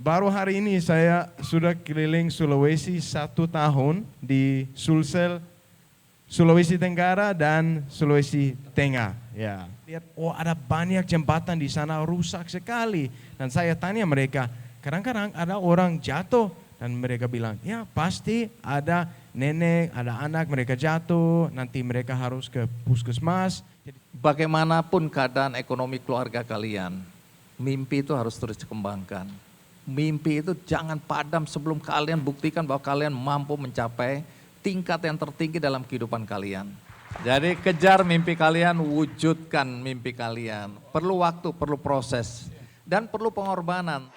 Baru hari ini saya sudah keliling Sulawesi 1 tahun di Sulsel, Sulawesi Tenggara dan Sulawesi Tengah. Ya, lihat, oh ada banyak jembatan di sana rusak sekali. Dan saya tanya mereka, kadang-kadang ada orang jatuh dan mereka bilang, ya pasti ada nenek, ada anak mereka jatuh, nanti mereka harus ke puskesmas. Bagaimanapun keadaan ekonomi keluarga kalian, mimpi itu harus terus dikembangkan. Mimpi itu jangan padam sebelum kalian buktikan bahwa kalian mampu mencapai tingkat yang tertinggi dalam kehidupan kalian. Jadi kejar mimpi kalian, wujudkan mimpi kalian. Perlu waktu, perlu proses, dan perlu pengorbanan.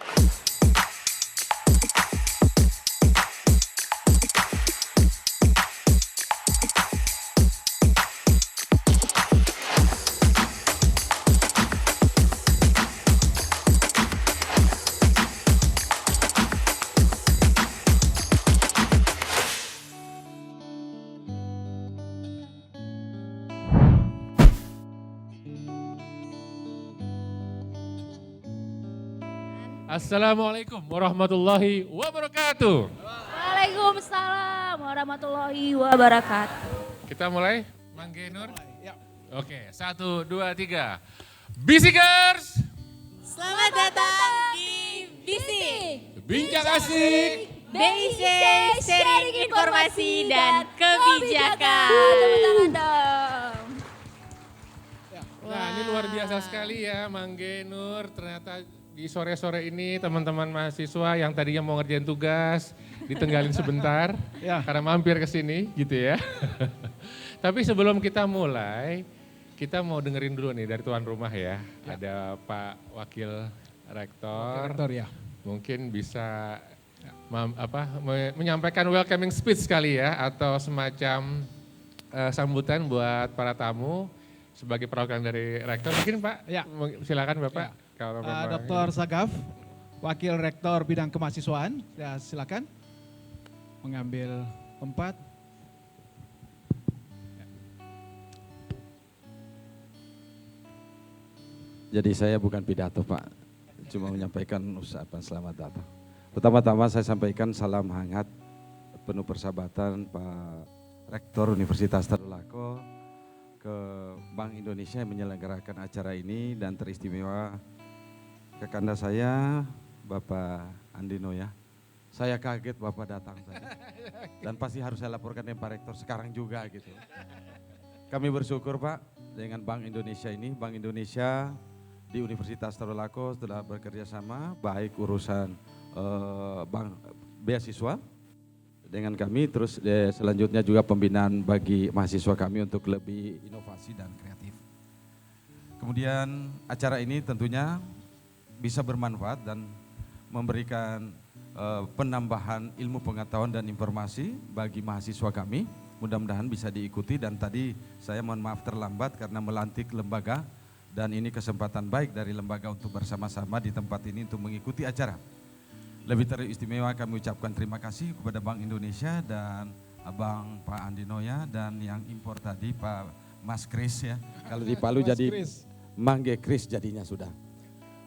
Assalamualaikum warahmatullahi wabarakatuh. Waalaikumsalam warahmatullahi wabarakatuh. Kita mulai, Mang Genur? Oke, 1, 2, 3. Bisikers, Selamat datang di Bisi. bincang asik. BIC, sharing informasi dan kebijakan. Tepuk tangan dong. Nah, ini luar biasa sekali ya, Mang Genur. Ternyata di sore-sore ini teman-teman mahasiswa yang tadinya mau ngerjain tugas ditenggalin sebentar karena mampir ke sini gitu ya. Tapi sebelum kita mulai, kita mau dengerin dulu nih dari tuan rumah ya. Ada Pak Wakil Rektor. Mungkin bisa menyampaikan welcoming speech kali ya, atau semacam sambutan buat para tamu sebagai perwakilan dari Rektor. Mungkin Pak, silakan Bapak. Kalau Dr. Sagaf, Wakil Rektor Bidang Kemahasiswaan, ya silakan mengambil tempat. Jadi saya bukan pidato Pak, cuma menyampaikan ucapan selamat datang. Pertama-tama saya sampaikan salam hangat, penuh persahabatan Pak Rektor Universitas Tadulako ke Bank Indonesia yang menyelenggarakan acara ini, dan teristimewa Kakanda saya, Bapak Andino ya. Saya kaget Bapak datang tadi. Dan pasti harus saya laporkan dengan Pak Rektor sekarang juga gitu. Kami bersyukur Pak dengan Bank Indonesia ini. Bank Indonesia di Universitas Tadulako telah bekerja sama, baik urusan bank beasiswa dengan kami, terus selanjutnya juga pembinaan bagi mahasiswa kami untuk lebih inovasi dan kreatif. Kemudian acara ini tentunya bisa bermanfaat dan memberikan penambahan ilmu pengetahuan dan informasi bagi mahasiswa kami. Mudah-mudahan bisa diikuti, dan tadi saya mohon maaf terlambat karena melantik lembaga, dan ini kesempatan baik dari lembaga untuk bersama-sama di tempat ini untuk mengikuti acara. Lebih teristimewa kami ucapkan terima kasih kepada Bank Indonesia dan Abang Pak Andino ya, dan yang impor tadi Pak Mas Kris ya. Kalau di Palu jadi Mangge Kris jadinya sudah.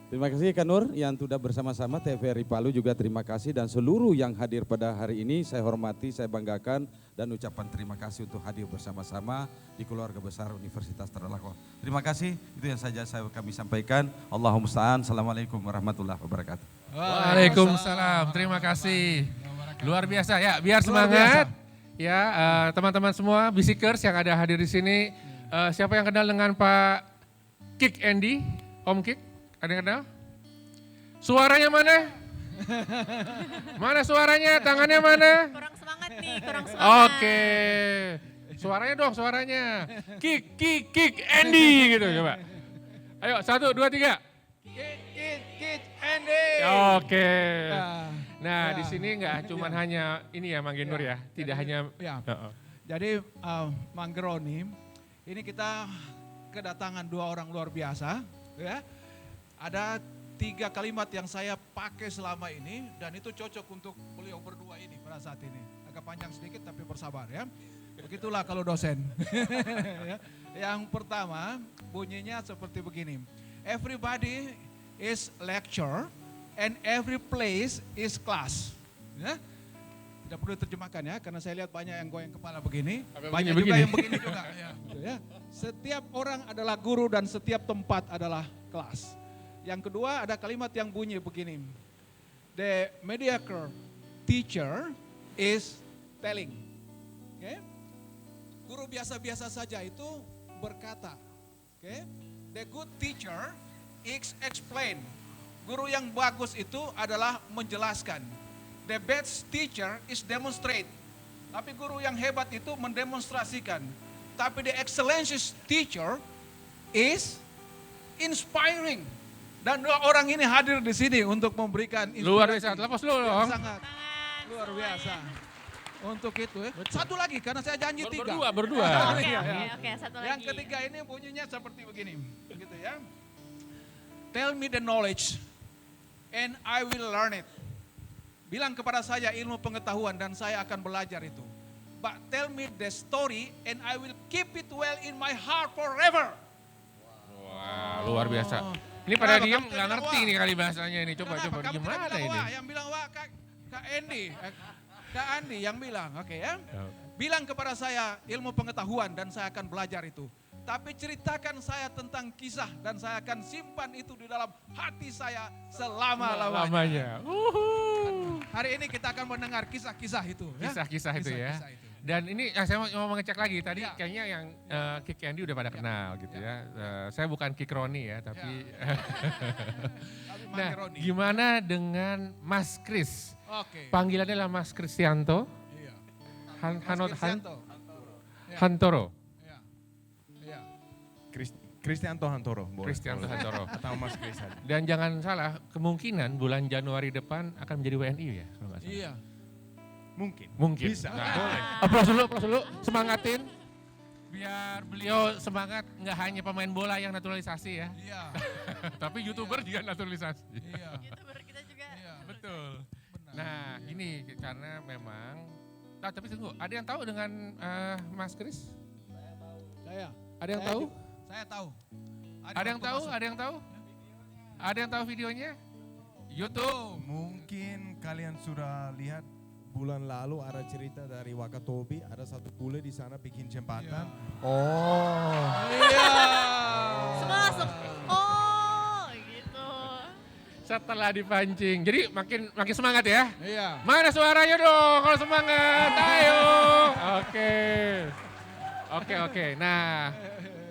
Terima kasih Kak Nur yang sudah bersama-sama, TVRI Palu juga terima kasih, dan seluruh yang hadir pada hari ini saya hormati, saya banggakan, dan ucapan terima kasih untuk hadir bersama-sama di keluarga besar Universitas Tadulako. Terima kasih, itu yang saja kami sampaikan. Allahumma musta'an. Assalamualaikum warahmatullahi wabarakatuh. Waalaikumsalam, terima kasih. Luar biasa ya, biar semangat. Ya, teman-teman semua, Bisikers yang ada hadir di sini. Siapa yang kenal dengan Pak Kik Andy, Om Kik? Ada yang kenal? Suaranya mana? Mana suaranya? Tangannya mana? Kurang semangat nih, kurang semangat. Oke. Suaranya dong, suaranya. Kik Andy gitu coba. Ayo, 1, 2, 3. Kit, Andy. Oke. Nah, di sini nggak cuma hanya ini ya, Mang Genur ya. Tidak hanya. Jadi Manggeroni, ini kita kedatangan 2 orang luar biasa ya. Ada 3 kalimat yang saya pakai selama ini, dan itu cocok untuk beliau berdua ini pada saat ini. Agak panjang sedikit tapi bersabar ya. Begitulah kalau dosen. Yang pertama bunyinya seperti begini. Everybody is lecturer, and every place is class. Ya. Tidak perlu terjemahkan ya, karena saya lihat banyak yang goyang kepala begini, banyak juga yang begini juga. Ya. Ya. Setiap orang adalah guru dan setiap tempat adalah kelas. Yang kedua ada kalimat yang bunyi begini. The mediocre teacher is telling. Okay? Guru biasa-biasa saja itu berkata. Okay? The good teacher is explain. Guru yang bagus itu adalah menjelaskan. The best teacher is demonstrate. Tapi guru yang hebat itu mendemonstrasikan. Tapi the excellent teacher is inspiring. Dan dua orang ini hadir di sini untuk memberikan inspirasi. Luar biasa, lepas lu dong. Sangat luar biasa. Untuk itu ya. Satu lagi karena saya janji tiga. Berdua. Oke, Iya, oke, ya. oke, satu lagi. Yang ketiga ini bunyinya seperti begini. Gitu ya. Tell me the knowledge and I will learn it. Bilang kepada saya ilmu pengetahuan dan saya akan belajar itu. But tell me the story and I will keep it well in my heart forever. Wah, luar biasa. Ini pada Kenapa? diem Kamu nggak ngerti ketawa? nih kali bahasanya ini. Coba Kenapa? Kamu gimana tidak ini? ketawa? Yang bilang wah Kak Andy. Kak Andi yang bilang, oke ya. Bilang kepada saya ilmu pengetahuan dan saya akan belajar itu. Tapi ceritakan saya tentang kisah dan saya akan simpan itu di dalam hati saya selama-lamanya. Hari ini kita akan mendengar kisah-kisah itu. Ya? Kisah-kisah itu ya. Kisah-kisah itu. Dan ini saya mau mengecek lagi tadi Ya. kayaknya yang Kick Andy udah pada kenal gitu ya. Saya bukan Kick Roni ya, tapi Tapi nah, Manggil Roni. gimana dengan Mas Kris? Oke. Panggilannya adalah Mas Kristianto Iya. Hanot Mas Kristianto. Ya. Hantoro. Iya. Iya. Kristianto Hantoro. boleh, Kristianto boleh. Hantoro. Atau Mas Kris aja. Dan jangan salah, kemungkinan bulan Januari depan akan menjadi WNI ya, kalau nggak salah. Iya. Mungkin. Mungkin. Bisa. Nah, Boleh. Aplaus dulu, semangatin. Biar beliau semangat, nggak hanya pemain bola yang naturalisasi ya, Iya. tapi YouTuber juga naturalisasi. Iya. YouTuber kita juga. Iya. Betul. Benar. Nah, gini karena memang, tapi tunggu, ada yang tahu dengan Mas Kris? Saya. Ada yang Saya tahu? Saya tahu. Ada yang waktu tahu? masuk. Ada yang tahu? Ada yang tahu videonya? YouTube. Mungkin kalian sudah lihat bulan lalu ada cerita dari Wakatobi, ada satu bule di sana bikin jembatan. Oh. Iya. Semua langsung, oh gitu. Setelah dipancing. Jadi makin semangat ya. Iya. Mana suaranya dong kalau semangat? Ayo. Oke. Nah,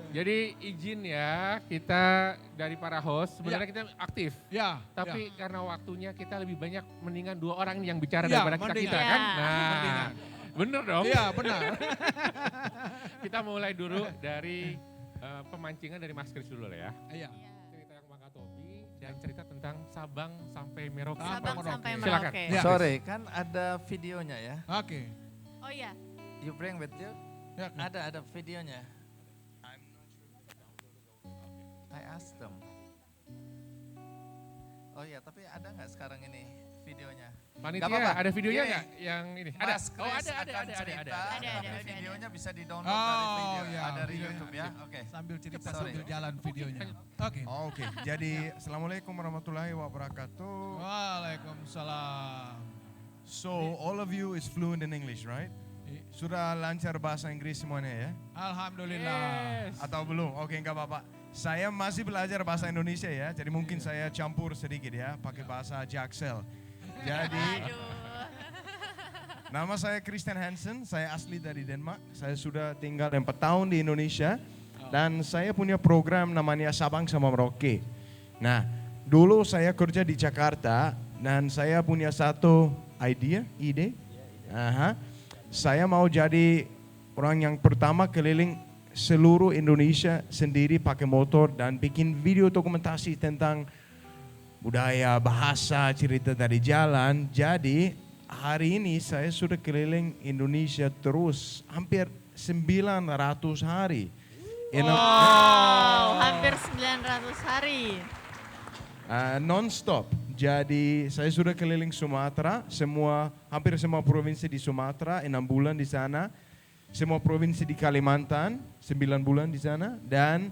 jadi izin ya kita dari para host sebenarnya kita aktif. Ya. Tapi karena waktunya kita lebih banyak mendingan dua orang yang bicara Ya, daripada kita mendingan. kan. Ya. Nah, Mendingan. bener dong. Iya benar. Kita mulai dulu dari pemancingan dari Mas Kris dulu lah ya. Iya. Cerita yang Wakatobi dan cerita tentang Sabang sampai Merauke. Sabang Merauke. sampai Silakan. Merauke. Ya. Sorry, kan ada videonya ya. Oke. Oh iya. You bring with you? Ya. Ada videonya. I asked them. Oh iya, tapi ada nggak sekarang ini videonya? Panitia, Nggak apa-apa. ada videonya Gini, nggak yang ini? Ada. Mas Oh Kris ada. akan cerita, Ada, tapi ada. videonya bisa di-download Oh, dari video, iya, dari videonya. YouTube ya. Oke. Sambil cerita Sorry. sambil jalan videonya. Oke. Oke. Jadi Assalamualaikum warahmatullahi wabarakatuh. Waalaikumsalam. So all of you is fluent in English, right? Sudah lancar bahasa Inggris semuanya ya? Alhamdulillah. Atau belum? Oke, enggak apa-apa. Saya masih belajar bahasa Indonesia ya, jadi mungkin saya campur sedikit ya, pakai bahasa Jaksel. Jadi, nama saya Christian Hansen, saya asli dari Denmark. Saya sudah tinggal 4 tahun di Indonesia dan saya punya program namanya Sabang sama Merauke. Nah, dulu saya kerja di Jakarta dan saya punya satu ide. Aha. Saya mau jadi orang yang pertama keliling seluruh Indonesia sendiri pakai motor dan bikin video dokumentasi tentang budaya, bahasa, cerita dari jalan. Jadi hari ini saya sudah keliling Indonesia terus hampir 900 hari. Wow, hampir 900 hari. Non-stop. Jadi saya sudah keliling Sumatera, hampir semua provinsi di Sumatera, 6 bulan di sana. Semua provinsi di Kalimantan, 9 bulan di sana. Dan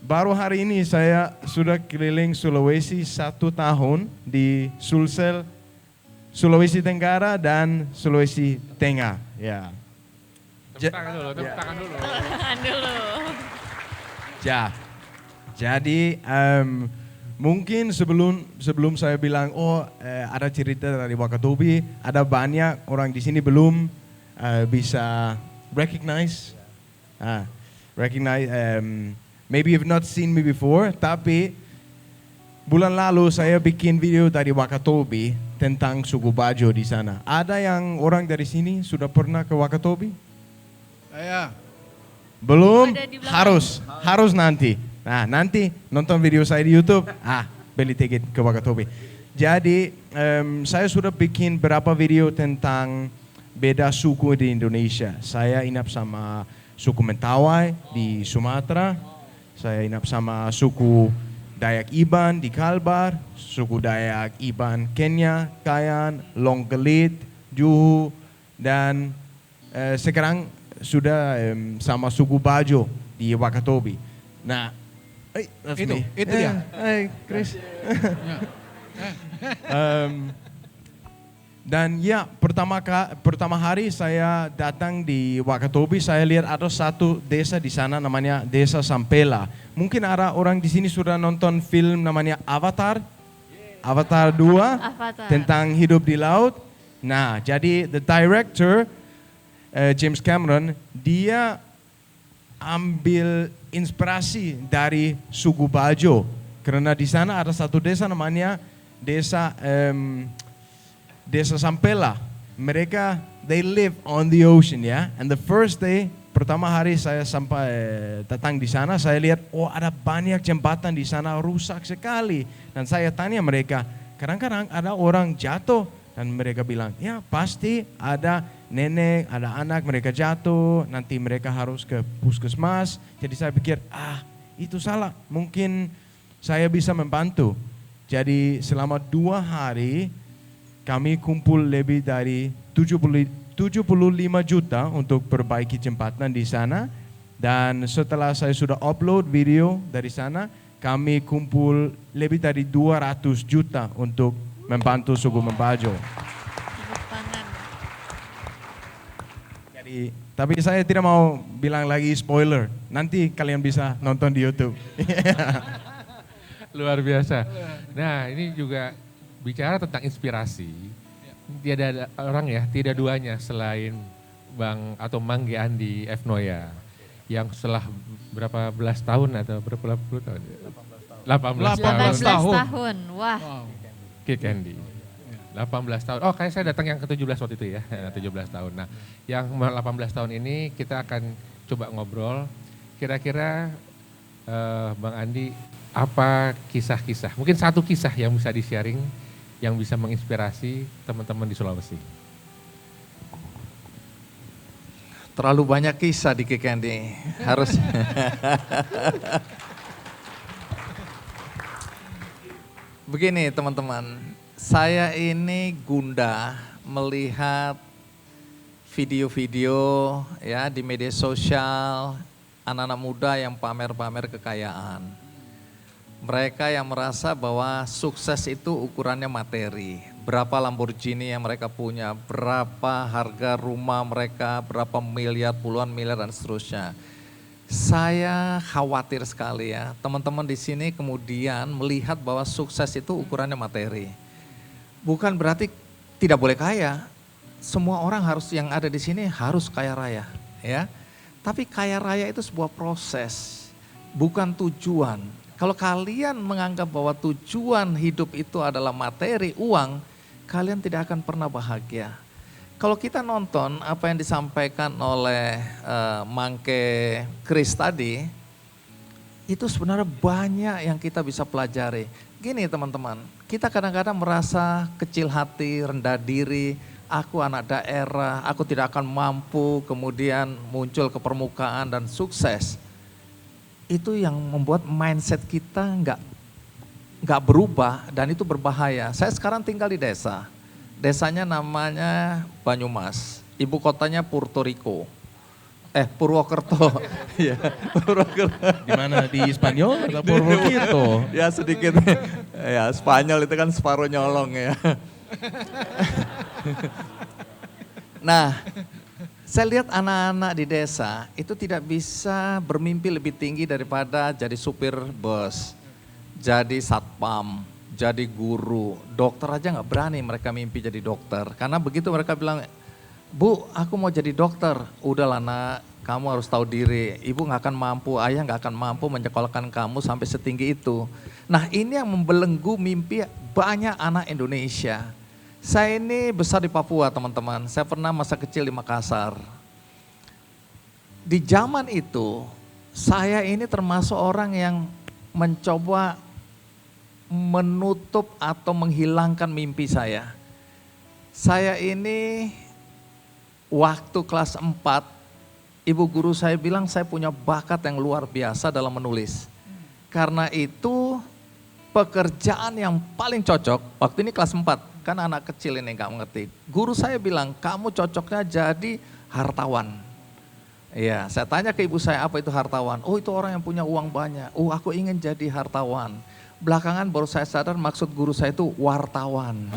baru hari ini saya sudah keliling Sulawesi 1 tahun di Sulsel, Sulawesi Tenggara dan Sulawesi Tengah. Ya. Tepuk tangan dulu, tepuk tangan dulu. Tahan dulu. Ya. Jadi mungkin sebelum saya bilang ada cerita dari Wakatobi, ada banyak orang di sini belum bisa recognize. Maybe you've not seen me before, tapi bulan lalu saya bikin video dari Wakatobi tentang suku Bajo di sana. Ada yang orang dari sini sudah pernah ke Wakatobi? Saya. Belum? Ada di belakang. Harus nanti. Nah, nanti nonton video saya di YouTube, beli tiket ke Wakatobi. Jadi, saya sudah bikin beberapa video tentang beda suku di Indonesia. Saya inap sama suku Mentawai di Sumatera. Saya inap sama suku Dayak Iban di Kalbar, suku Dayak Iban Kenya, Kayan, Longkelit, Juhu, dan sekarang sudah sama suku Bajo di Wakatobi. Nah, that's me. Itu dia. Hai, Chris. Dan ya, pertama hari saya datang di Wakatobi, saya lihat ada satu desa di sana namanya Desa Sampela. Mungkin ada orang di sini sudah nonton film namanya Avatar. Avatar 2 Avatar. tentang hidup di laut. Nah, jadi the director James Cameron, dia ambil inspirasi dari suku Bajo. Karena di sana ada satu desa namanya Desa Sampela. Mereka, they live on the ocean ya. And the first day, pertama hari saya sampai datang di sana, saya lihat, ada banyak jembatan di sana rusak sekali. Dan saya tanya mereka, kadang-kadang ada orang jatuh. Dan mereka bilang, ya pasti ada nenek, ada anak, mereka jatuh, nanti mereka harus ke puskesmas. Jadi saya pikir, itu salah, mungkin saya bisa membantu. Jadi selama 2 hari, kami kumpul lebih dari 75 juta untuk perbaiki jembatan di sana. Dan setelah saya sudah upload video dari sana, kami kumpul lebih dari 200 juta untuk membantu suku Membajo. Tepuk tangan. Jadi, tapi saya tidak mau bilang lagi spoiler. Nanti kalian bisa nonton di YouTube. Luar biasa. Nah, ini juga bicara tentang inspirasi. Tidak ada orang ya, tidak duanya selain Bang atau Mangge Andi Efnoya yang setelah berapa belas tahun atau berapa puluh tahun? 18 tahun. 18 tahun. Wah. Wow. Kick Andy. 18 tahun. Oh, kayak saya datang yang ke-17 waktu itu ya, 17 tahun. Nah, yang 18 tahun ini kita akan coba ngobrol. Kira-kira Bang Andi, apa kisah-kisah? Mungkin satu kisah yang bisa di-sharing, yang bisa menginspirasi teman-teman di Sulawesi. Terlalu banyak kisah di Kick Andy. Harus. Begini teman-teman, saya ini gundah melihat video-video ya di media sosial, anak-anak muda yang pamer-pamer kekayaan. Mereka yang merasa bahwa sukses itu ukurannya materi. Berapa Lamborghini yang mereka punya, berapa harga rumah mereka, berapa miliar, puluhan miliar dan seterusnya. Saya khawatir sekali ya, teman-teman di sini kemudian melihat bahwa sukses itu ukurannya materi. Bukan berarti tidak boleh kaya. Semua orang yang ada di sini harus kaya raya, ya. Tapi kaya raya itu sebuah proses, bukan tujuan. Kalau kalian menganggap bahwa tujuan hidup itu adalah materi, uang, kalian tidak akan pernah bahagia. Kalau kita nonton apa yang disampaikan oleh Mangke Chris tadi, itu sebenarnya banyak yang kita bisa pelajari. Gini teman-teman, kita kadang-kadang merasa kecil hati, rendah diri, aku anak daerah, aku tidak akan mampu, kemudian muncul ke permukaan dan sukses. Itu yang membuat mindset kita nggak berubah dan itu berbahaya. Saya sekarang tinggal di desa. Desanya namanya Banyumas, ibu kotanya Puerto Rico. Purwokerto. Iya, Purwokerto. Di mana, di Spanyol atau Purwokerto? Ya sedikit. Ya Spanyol itu kan separuh nyolong ya. Nah, saya lihat anak-anak di desa itu tidak bisa bermimpi lebih tinggi daripada jadi supir bus, jadi satpam, jadi guru. Dokter aja nggak berani mereka mimpi jadi dokter. Karena begitu mereka bilang, Bu, aku mau jadi dokter. Udahlah nak, kamu harus tahu diri. Ibu nggak akan mampu, ayah nggak akan mampu menyekolahkan kamu sampai setinggi itu. Nah ini yang membelenggu mimpi banyak anak Indonesia. Saya ini besar di Papua teman-teman, saya pernah masa kecil di Makassar. Di zaman itu, saya ini termasuk orang yang mencoba menutup atau menghilangkan mimpi saya. Saya ini waktu kelas 4, ibu guru saya bilang saya punya bakat yang luar biasa dalam menulis. Karena itu pekerjaan yang paling cocok, waktu ini kelas 4, kan anak kecil ini nggak mengerti. Guru saya bilang, kamu cocoknya jadi hartawan. Iya, saya tanya ke ibu saya, apa itu hartawan? Oh itu orang yang punya uang banyak. Oh aku ingin jadi hartawan. Belakangan baru saya sadar maksud guru saya itu wartawan.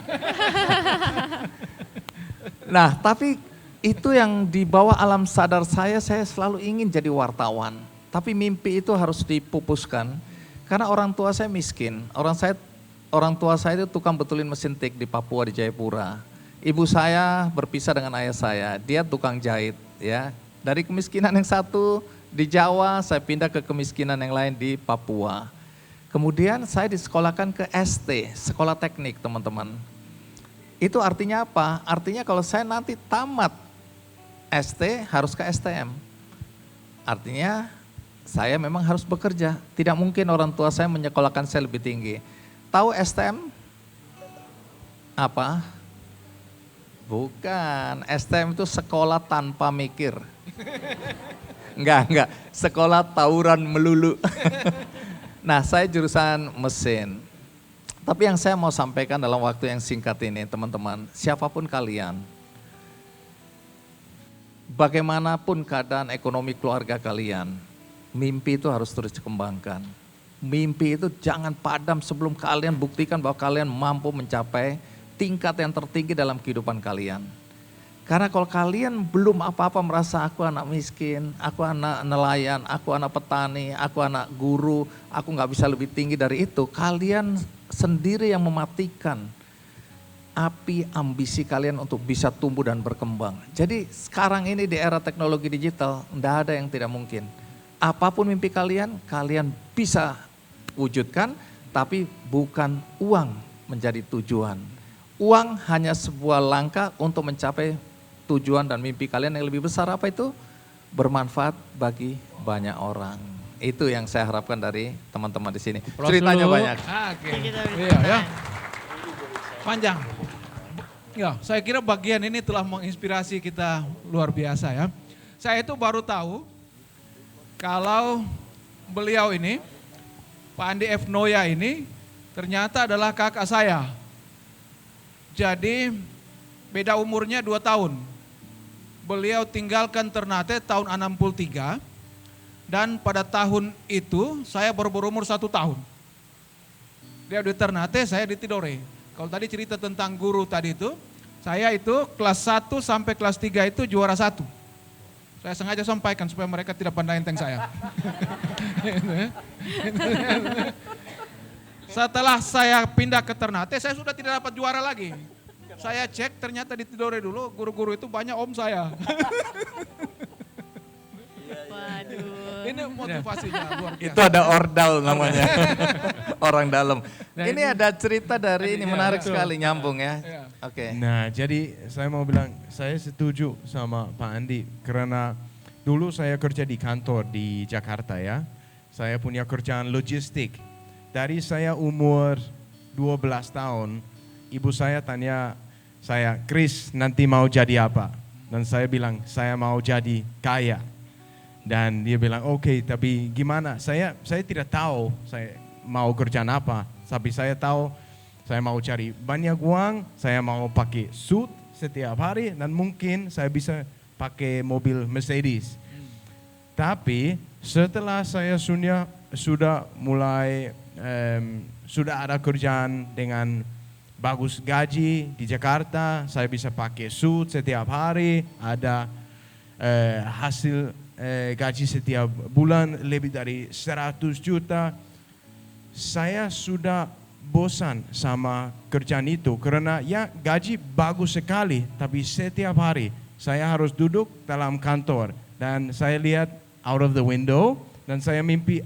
Nah tapi itu yang dibawa alam sadar saya selalu ingin jadi wartawan. Tapi mimpi itu harus dipupuskan. Karena orang tua saya miskin, orang tua saya itu tukang betulin mesin tik di Papua, di Jayapura. Ibu saya berpisah dengan ayah saya, dia tukang jahit ya. Dari kemiskinan yang satu di Jawa, saya pindah ke kemiskinan yang lain di Papua. Kemudian saya disekolahkan ke ST, sekolah teknik teman-teman. Itu artinya apa? Artinya kalau saya nanti tamat ST harus ke STM. Artinya saya memang harus bekerja. Tidak mungkin orang tua saya menyekolahkan saya lebih tinggi. Tahu STM? Apa? Bukan, STM itu sekolah tanpa mikir. Enggak, sekolah tawuran melulu. Nah saya jurusan mesin. Tapi yang saya mau sampaikan dalam waktu yang singkat ini teman-teman, siapapun kalian, bagaimanapun keadaan ekonomi keluarga kalian, mimpi itu harus terus dikembangkan. Mimpi itu jangan padam sebelum kalian buktikan bahwa kalian mampu mencapai tingkat yang tertinggi dalam kehidupan kalian. Karena kalau kalian belum apa-apa merasa aku anak miskin, aku anak nelayan, aku anak petani, aku anak guru, aku gak bisa lebih tinggi dari itu. Kalian sendiri yang mematikan api ambisi kalian untuk bisa tumbuh dan berkembang. Jadi sekarang ini di era teknologi digital, tidak ada yang tidak mungkin. Apapun mimpi kalian, kalian bisa wujudkan, tapi bukan uang menjadi tujuan. Uang hanya sebuah langkah untuk mencapai tujuan dan mimpi kalian yang lebih besar. Apa itu? Bermanfaat bagi banyak orang. Itu yang saya harapkan dari teman-teman di sini. Ceritanya banyak. Oke. Iya ya. Panjang. Ya, saya kira bagian ini telah menginspirasi kita luar biasa ya. Saya itu baru tahu kalau beliau ini, Pak Andi F. Noya ini ternyata adalah kakak saya. Jadi beda umurnya 2 tahun. Beliau tinggalkan Ternate tahun 63 dan pada tahun itu saya baru berumur 1 tahun. Dia di Ternate, saya di Tidore. Kalau tadi cerita tentang guru tadi itu, saya itu kelas 1 sampai kelas 3 itu juara 1. Saya sengaja sampaikan supaya mereka tidak pandai enteng saya. Setelah saya pindah ke Ternate, saya sudah tidak dapat juara lagi. Saya cek ternyata di Tidore dulu guru-guru itu banyak om saya. Waduh. Ini motivasinya luar biasa. Itu ada ordal namanya, orang dalam. Ini ada cerita dari ini menarik sekali, nyambung ya. Oke. Nah jadi saya mau bilang, saya setuju sama Pak Andi. Karena dulu saya kerja di kantor di Jakarta ya. Saya punya kerjaan logistik. Dari saya umur 12 tahun, ibu saya tanya saya, Chris nanti mau jadi apa? Dan saya bilang, saya mau jadi kaya. Dan dia bilang, oke, tapi gimana? Saya tidak tahu saya mau kerjaan apa. Tapi saya tahu saya mau cari banyak uang, saya mau pakai suit setiap hari, dan mungkin saya bisa pakai mobil Mercedes. Tapi setelah saya sudah mulai sudah ada kerjaan dengan bagus gaji di Jakarta, saya bisa pakai suit setiap hari, ada hasil gaji setiap bulan lebih dari 100 juta. Saya sudah bosan sama kerjaan itu karena ya gaji bagus sekali, tapi setiap hari saya harus duduk dalam kantor dan saya lihat out of the window dan saya mimpi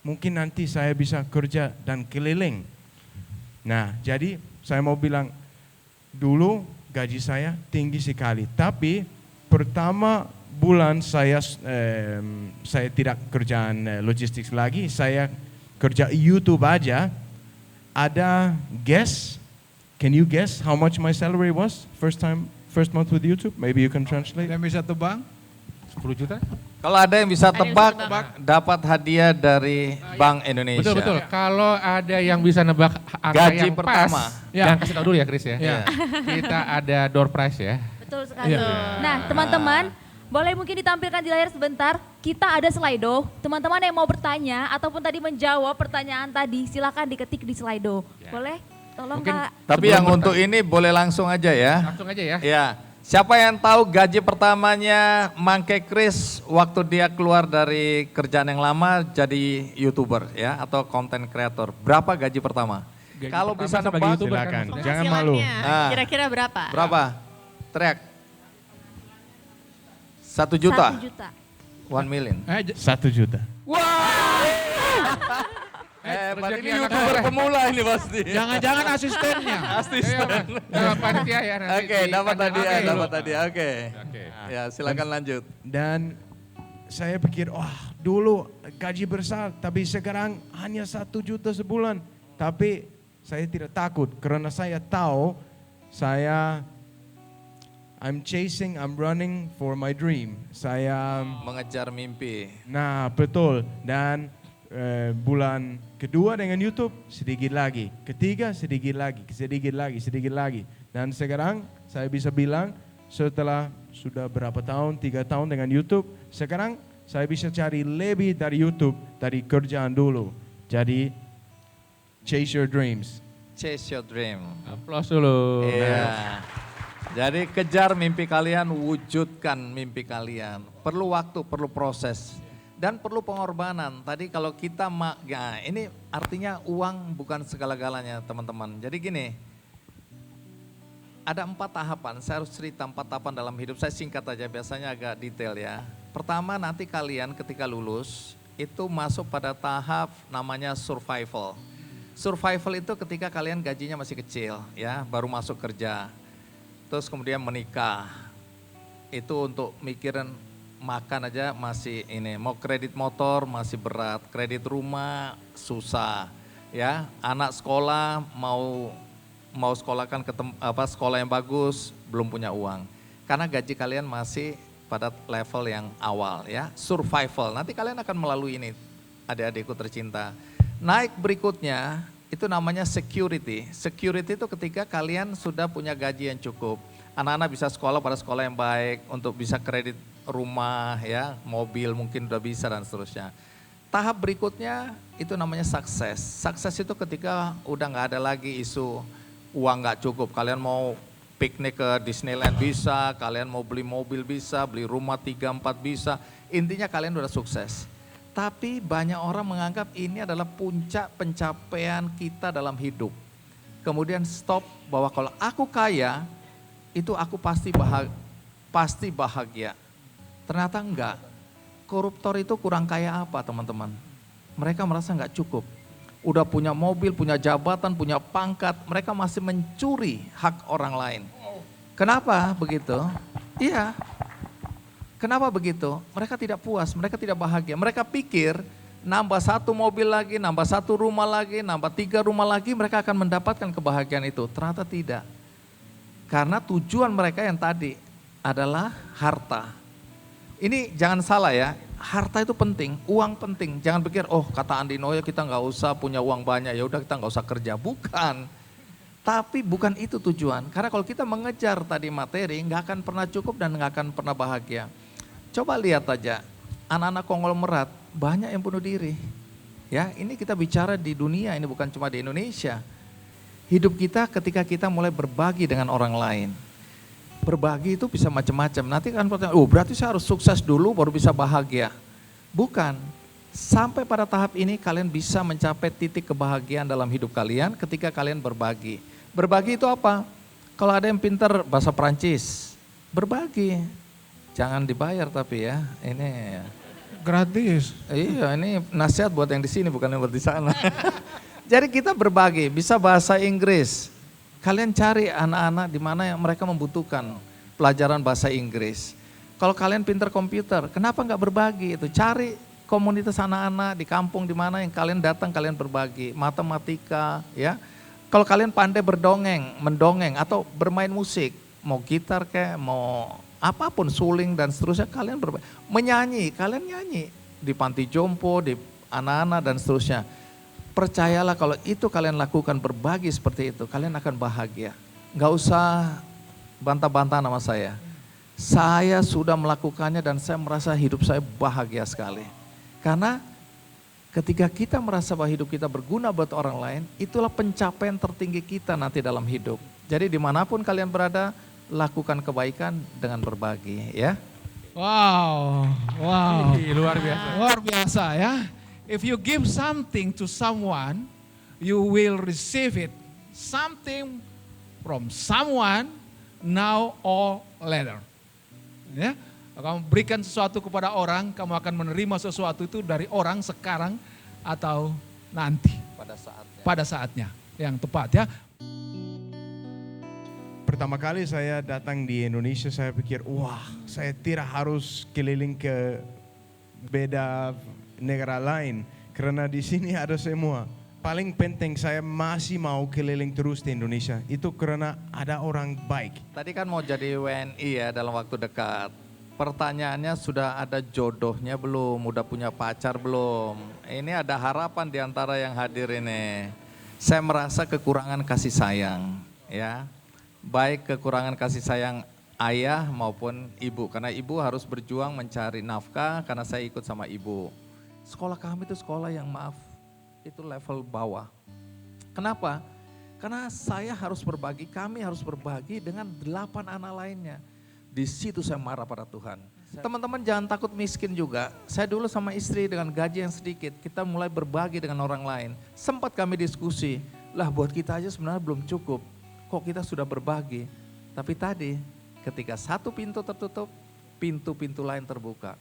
mungkin nanti saya bisa kerja dan keliling. Nah, jadi saya mau bilang dulu gaji saya tinggi sekali, tapi pertama bulan saya tidak kerjaan logistik lagi, saya kerja YouTube aja. Ada guess? Can you guess how much my salary was first month with YouTube? Maybe you can translate. Yang bisa tebang? 10 juta? Kalau ada yang bisa Ada yang bisa tebak, dapat hadiah dari Bank Indonesia. Betul. Kalau ada yang bisa nebak angka Gaji yang pertama. pas, jangan kasih tahu dulu ya Chris ya. Iya. Kita ada door prize ya. Betul sekali. Nah, teman-teman, boleh mungkin ditampilkan di layar sebentar. Kita ada Slido. Teman-teman yang mau bertanya ataupun tadi menjawab pertanyaan tadi, silakan diketik di Slido. Boleh? Tolong Mungkin Kak. Tapi yang untuk ini boleh langsung aja ya. Langsung aja ya. Ya. Siapa yang tahu gaji pertamanya Mangke Chris waktu dia keluar dari kerjaan yang lama jadi YouTuber ya atau content creator? Berapa gaji pertama? Gaji Kalau pertama bisa sebagai nebak, YouTuber kan Silakan, maksudnya. jangan malu. Ah. Kira-kira berapa? berapa? Teriak. 1 juta. 1 juta. 1 million. 1 juta. Ini YouTuber pemula ini pasti. Jangan-jangan asistennya. Panitia ya nanti. Oke, dapat tadi ya, dulu. dapat tadi. Oke. Oke. Ya, silakan lanjut. Dan saya pikir, dulu gaji besar, tapi sekarang hanya 1 juta sebulan. Tapi saya tidak takut karena saya tahu I'm running for my dream. Saya, Mengejar mimpi. nah betul. Dan bulan kedua dengan YouTube sedikit lagi, ketiga sedikit lagi. Dan sekarang saya bisa bilang setelah sudah berapa tahun, 3 tahun dengan YouTube, sekarang saya bisa cari lebih dari YouTube, dari kerjaan dulu. Jadi chase your dreams. Chase your dream. Aplaus dulu. Iya. Jadi kejar mimpi kalian, wujudkan mimpi kalian. Perlu waktu, perlu proses. Dan perlu pengorbanan. Tadi kalau kita, ini artinya uang bukan segala-galanya teman-teman. Jadi gini, ada 4 tahapan, saya harus cerita 4 tahapan dalam hidup. Saya singkat aja, biasanya agak detail ya. Pertama nanti kalian ketika lulus, itu masuk pada tahap namanya survival. Survival itu ketika kalian gajinya masih kecil ya, baru masuk kerja. Terus kemudian menikah, itu untuk mikirin makan aja masih ini, mau kredit motor masih berat, kredit rumah susah, ya. Anak sekolah mau sekolahkan ke sekolah yang bagus, belum punya uang. Karena gaji kalian masih pada level yang awal ya, survival. Nanti kalian akan melalui ini, adik-adikku tercinta. Naik berikutnya itu namanya security. Security itu ketika kalian sudah punya gaji yang cukup. Anak-anak bisa sekolah pada sekolah yang baik, untuk bisa kredit rumah ya, mobil mungkin udah bisa dan seterusnya. Tahap berikutnya itu namanya sukses. Sukses itu ketika udah nggak ada lagi isu uang nggak cukup. Kalian mau piknik ke Disneyland bisa, kalian mau beli mobil bisa, beli rumah 3-4 bisa. Intinya kalian udah sukses. Tapi banyak orang menganggap ini adalah puncak pencapaian kita dalam hidup. Kemudian stop bahwa kalau aku kaya, itu aku pasti bahagia. Ternyata enggak. Koruptor itu kurang kaya apa teman-teman? Mereka merasa enggak cukup. Udah punya mobil, punya jabatan, punya pangkat, mereka masih mencuri hak orang lain. Kenapa begitu? Iya. Kenapa begitu? Mereka tidak puas, mereka tidak bahagia. Mereka pikir nambah 1 mobil lagi, nambah 1 rumah lagi, nambah 3 rumah lagi, mereka akan mendapatkan kebahagiaan itu. Ternyata tidak. Karena tujuan mereka yang tadi adalah harta. Ini jangan salah ya, harta itu penting, uang penting. Jangan pikir, kata Andi Noya kita nggak usah punya uang banyak, ya udah kita nggak usah kerja. Bukan. Tapi bukan itu tujuan. Karena kalau kita mengejar tadi materi, nggak akan pernah cukup dan nggak akan pernah bahagia. Coba lihat aja, anak-anak konglomerat banyak yang bunuh diri. Ya, ini kita bicara di dunia, ini bukan cuma di Indonesia. Hidup kita ketika kita mulai berbagi dengan orang lain. Berbagi itu bisa macam-macam. Nanti kan pertanyaan, oh berarti saya harus sukses dulu baru bisa bahagia. Bukan. Sampai pada tahap ini kalian bisa mencapai titik kebahagiaan dalam hidup kalian ketika kalian berbagi. Berbagi itu apa? Kalau ada yang pintar bahasa Perancis, berbagi. Jangan dibayar tapi ya, ini Gratis. iya, ini nasihat buat yang di sini bukan yang buat di sana. Jadi kita berbagi, bisa bahasa Inggris. Kalian cari anak-anak di mana yang mereka membutuhkan pelajaran bahasa Inggris. Kalau kalian pintar komputer, kenapa nggak berbagi itu? Cari komunitas anak-anak di kampung di mana yang kalian datang, kalian berbagi. Matematika, ya. Kalau kalian pandai mendongeng atau bermain musik, mau gitar kayak, mau apapun, suling dan seterusnya, kalian berbagi. Menyanyi, kalian nyanyi di panti jompo, di anak-anak dan seterusnya. Percayalah kalau itu kalian lakukan, berbagi seperti itu, kalian akan bahagia. Nggak usah bantah-bantah nama saya. Saya sudah melakukannya dan saya merasa hidup saya bahagia sekali. Karena ketika kita merasa bahwa hidup kita berguna buat orang lain, itulah pencapaian tertinggi kita nanti dalam hidup. Jadi dimanapun kalian berada, lakukan kebaikan dengan berbagi, ya. Wow, wow. Ih, luar biasa. Luar biasa ya. If you give something to someone, you will receive it. Something from someone now or later. Ya, kamu berikan sesuatu kepada orang, kamu akan menerima sesuatu itu dari orang sekarang atau nanti. Pada saatnya yang tepat ya. Pertama kali saya datang di Indonesia, saya pikir, wah, saya tidak harus keliling ke beda negara lain, karena di sini ada semua. Paling penting saya masih mau keliling terus di Indonesia, itu karena ada orang baik. Tadi kan mau jadi WNI ya dalam waktu dekat. Pertanyaannya, sudah ada jodohnya belum? Udah punya pacar belum? Ini ada harapan di antara yang hadir ini. Saya merasa kekurangan kasih sayang, ya. Baik kekurangan kasih sayang ayah maupun ibu. Karena ibu harus berjuang mencari nafkah karena saya ikut sama ibu. Sekolah kami itu sekolah yang maaf, itu level bawah. Kenapa? Karena saya harus berbagi, kami harus berbagi dengan 8 anak lainnya. Di situ saya marah pada Tuhan. Teman-teman jangan takut miskin juga. Saya dulu sama istri dengan gaji yang sedikit, kita mulai berbagi dengan orang lain. Sempat kami diskusi, lah buat kita aja sebenarnya belum cukup. Kok kita sudah berbagi? Tapi tadi ketika satu pintu tertutup, pintu-pintu lain terbuka.